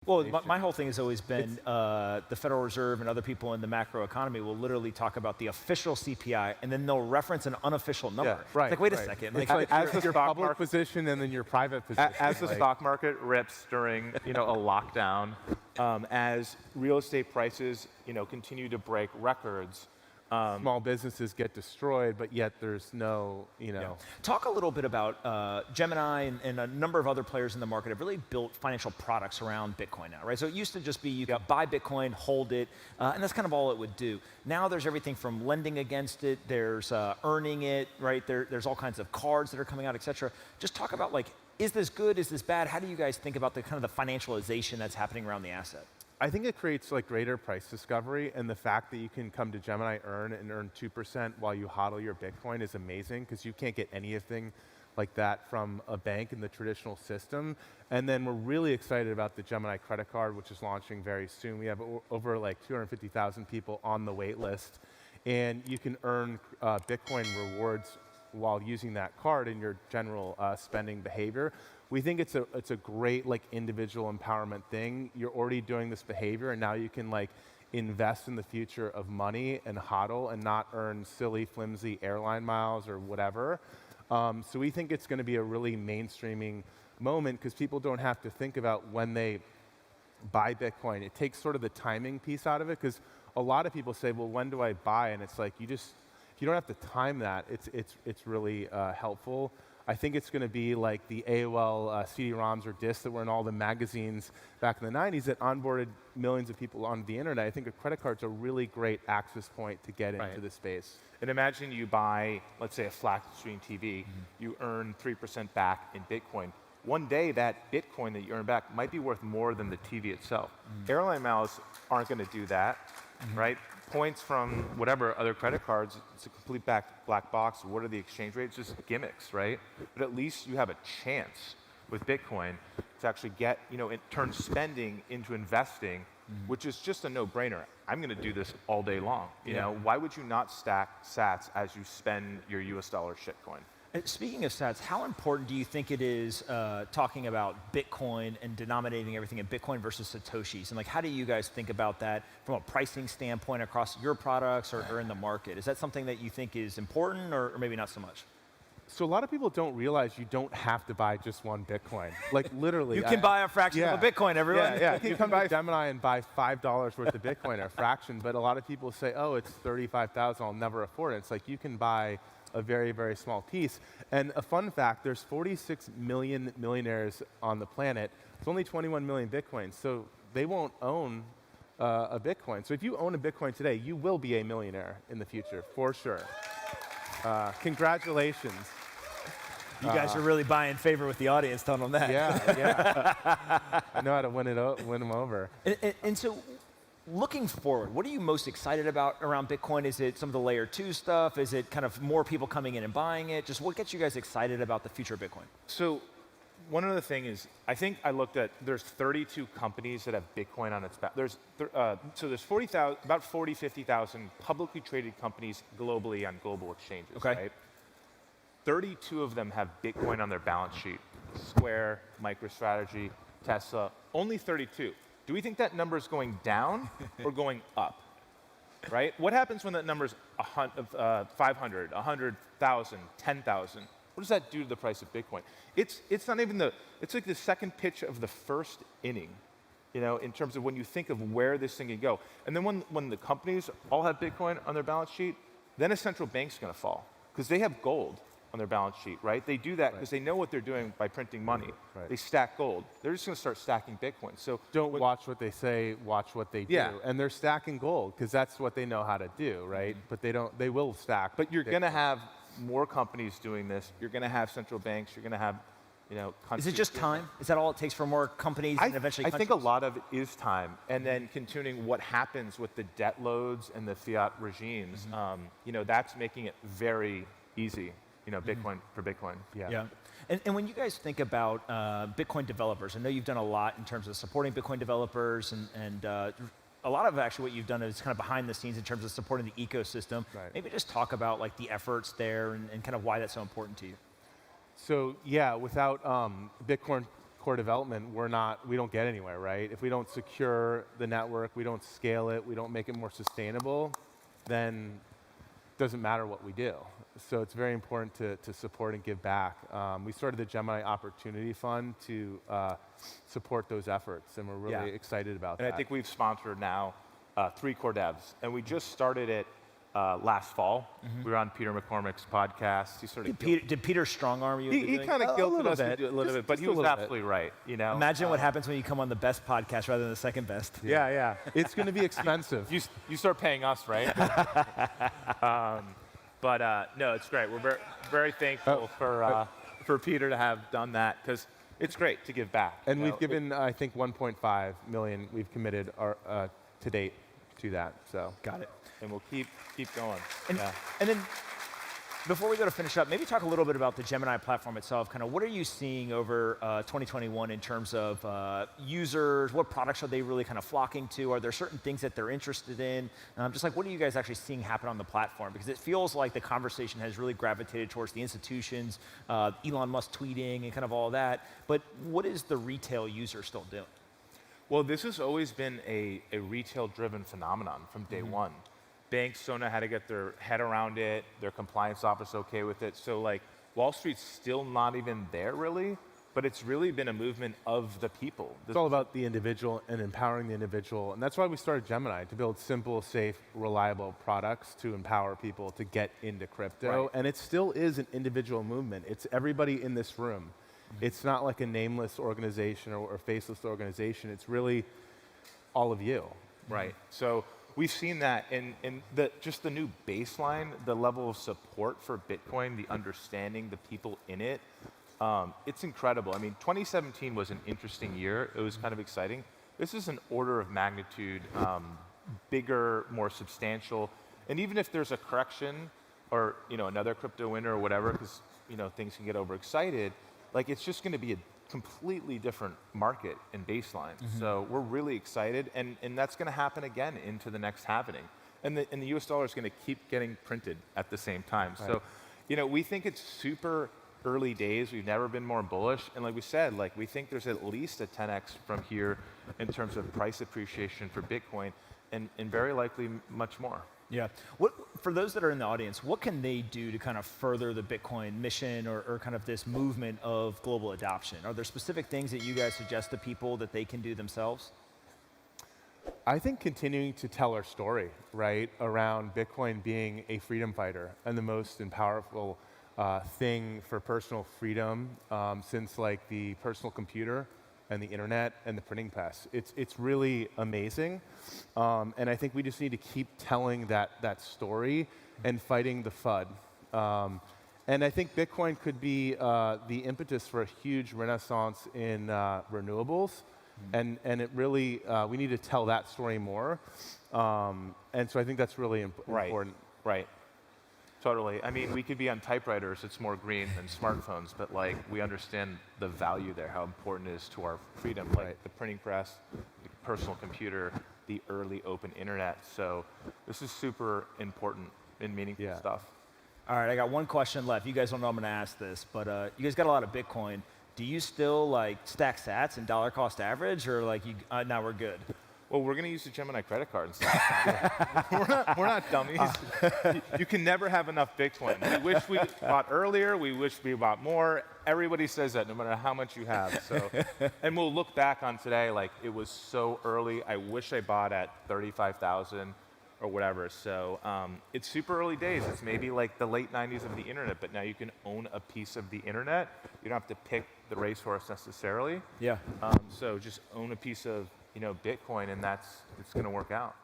Well, my whole thing has always been the Federal Reserve and other people in the macro economy will literally talk about the official CPI, and then they'll reference an unofficial number. Yeah, right. It's like, wait a second. It's Like, as your public position and then your private position. As the stock market rips during a lockdown, as real estate prices continue to break records, small businesses get destroyed, but yet there's no, Talk a little bit about Gemini and a number of other players in the market have really built financial products around Bitcoin now, right? So it used to just be you could buy Bitcoin, hold it, and that's kind of all it would do. Now there's everything from lending against it, there's earning it, right? There's all kinds of cards that are coming out, et cetera. Just talk about is this good, is this bad? How do you guys think about the kind of the financialization that's happening around the asset? I think it creates greater price discovery, and the fact that you can come to Gemini earn 2% while you hodl your Bitcoin is amazing because you can't get anything like that from a bank in the traditional system. And then we're really excited about the Gemini credit card, which is launching very soon. We have over 250,000 people on the wait list, and you can earn Bitcoin rewards while using that card in your general spending behavior. We think it's a great individual empowerment thing. You're already doing this behavior, and now you can invest in the future of money and hodl and not earn silly, flimsy airline miles or whatever. So we think it's going to be a really mainstreaming moment because people don't have to think about when they buy Bitcoin. It takes sort of the timing piece out of it because a lot of people say, well, when do I buy? And it's like if you don't have to time that, it's really helpful. I think it's going to be like the AOL CD-ROMs or discs that were in all the magazines back in the 90s that onboarded millions of people onto the internet. I think a credit card's a really great access point to get into the space. And imagine you buy, let's say, a flat screen TV. You earn 3% back in Bitcoin. One day, that Bitcoin that you earn back might be worth more than the TV itself. Airline miles aren't going to do that, right? Points from whatever other credit cards, it's a complete black box. What are the exchange rates? Just gimmicks, right? But at least you have a chance with Bitcoin to actually get, it turns spending into investing, which is just a no-brainer. I'm going to do this all day long. You know, why would you not stack sats as you spend your US dollar shitcoin? Speaking of stats, how important do you think it is talking about Bitcoin and denominating everything in Bitcoin versus Satoshis? And how do you guys think about that from a pricing standpoint across your products or in the market? Is that something that you think is important or maybe not so much? So a lot of people don't realize you don't have to buy just one Bitcoin. Literally. You can buy a fraction of a Bitcoin, everyone. Yeah, you can buy Gemini and buy $5 worth of Bitcoin or a fraction, but a lot of people say, oh, it's $35,000, I'll never afford it. It's like you can buy a very, very small piece. And a fun fact, there's 46 million millionaires on the planet. There's only 21 million Bitcoins, so they won't own a Bitcoin. So if you own a Bitcoin today, you will be a millionaire in the future, for sure. Congratulations. You guys are really buying favor with the audience, telling them that. Yeah. I know how to win them over. And so, looking forward, what are you most excited about around Bitcoin? Is it some of the layer 2 stuff? Is it kind of more people coming in and buying it? Just what gets you guys excited about the future of Bitcoin? So one other thing is, I think I looked at, there's 32 companies that have Bitcoin on its back. There's 40,000, about 40, 50,000 publicly traded companies globally on global exchanges, right? 32 of them have Bitcoin on their balance sheet. Square, MicroStrategy, Tesla, only 32. Do we think that number is going down or going up, right? What happens when that number is 500, 100,000, 10,000? What does that do to the price of Bitcoin? It's not even it's like the second pitch of the first inning, in terms of when you think of where this thing can go. And then when the companies all have Bitcoin on their balance sheet, then a central bank's going to fall because they have gold on their balance sheet, right? They do that because they know what they're doing by printing money. They stack gold. They're just going to start stacking Bitcoin. So don't watch what they say, watch what they do. And they're stacking gold because that's what they know how to do, right? But they will stack. But you're going to have more companies doing this. You're going to have central banks. You're going to have, countries. Is it just time? Is that all it takes for more companies and eventually countries? I think a lot of it is time. And then continuing what happens with the debt loads and the fiat regimes, that's making it very easy. Bitcoin for Bitcoin. Yeah. And when you guys think about Bitcoin developers, I know you've done a lot in terms of supporting Bitcoin developers, and a lot of actually what you've done is kind of behind the scenes in terms of supporting the ecosystem. Maybe just talk about the efforts there and kind of why that's so important to you. So yeah, without Bitcoin core development, we don't get anywhere, right? If we don't secure the network, we don't scale it, we don't make it more sustainable, then it doesn't matter what we do. So it's very important to support and give back. We started the Gemini Opportunity Fund to support those efforts, and we're really excited about that. And I think we've sponsored now 3 core devs, and we just started it last fall. We were on Peter McCormick's podcast. He sort of Did Peter strong arm you? he kind of guilted us to do it a little bit, but he was absolutely right. You know, Imagine what happens when you come on the best podcast rather than the second best. Yeah. It's going to be expensive. You start paying us, right? But no, it's great. We're very thankful for Peter to have done that, because it's great to give back. And we've given, I think, 1.5 million we've committed to date to that. So Got it. And we'll keep going. And then, before we go to finish up, maybe talk a little bit about the Gemini platform itself. Kind of what are you seeing over 2021 in terms of users? What products are they really kind of flocking to? Are there certain things that they're interested in? Just like, what are you guys actually seeing happen on the platform? Because it feels like the conversation has really gravitated towards the institutions, Elon Musk tweeting and kind of all that. But what is the retail user still doing? Well, this has always been a retail-driven phenomenon from day one. Banks don't know how to get their head around it. Their compliance office okay with it. So like Wall Street's still not even there really, but it's really been a movement of the people. It's all about the individual and empowering the individual. And that's why we started Gemini, to build simple, safe, reliable products to empower people to get into crypto. Right. And it still is an individual movement. It's everybody in this room. It's not like a nameless organization or faceless organization. It's really all of you. Right. So we've seen that in just the new baseline, the level of support for Bitcoin, the understanding, the people in it. It's incredible. I mean, 2017 was an interesting year. It was kind of exciting. This is an order of magnitude bigger, more substantial. And even if there's a correction or another crypto winter or whatever, because things can get overexcited, like it's just going to be a completely different market and baseline. So we're really excited, and that's going to happen again into the next halvening. And the US dollar is going to keep getting printed at the same time. Right. So, we think it's super early days. We've never been more bullish. And like we said, like we think there's at least a 10x from here in terms of price appreciation for Bitcoin, and very likely much more. Yeah. For those that are in the audience, what can they do to kind of further the Bitcoin mission or kind of this movement of global adoption? Are there specific things that you guys suggest to people that they can do themselves? I think continuing to tell our story, right, around Bitcoin being a freedom fighter and the most powerful thing for personal freedom since like the personal computer and the internet and the printing press. It's really amazing. And I think we just need to keep telling that story and fighting the FUD. And I think Bitcoin could be the impetus for a huge renaissance in renewables. And it really, we need to tell that story more. And so I think that's really important. Right. Totally. I mean, we could be on typewriters. It's more green than smartphones, but like we understand the value there, how important it is to our freedom, like the printing press, the personal computer, the early open internet. So this is super important and meaningful stuff. All right, I got one question left. You guys don't know I'm going to ask this, but you guys got a lot of Bitcoin. Do you still like stack sats and dollar cost average, or like now we're good? Well, we're going to use the Gemini credit card and stuff. We're not dummies. You can never have enough Bitcoin. We wish we bought earlier. We wish we bought more. Everybody says that no matter how much you have. So, and we'll look back on today like it was so early. I wish I bought at 35,000 or whatever. So it's super early days. It's maybe like the late 90s of the internet, but now you can own a piece of the internet. You don't have to pick the racehorse necessarily. Yeah. So just own a piece of Bitcoin, and it's going to work out.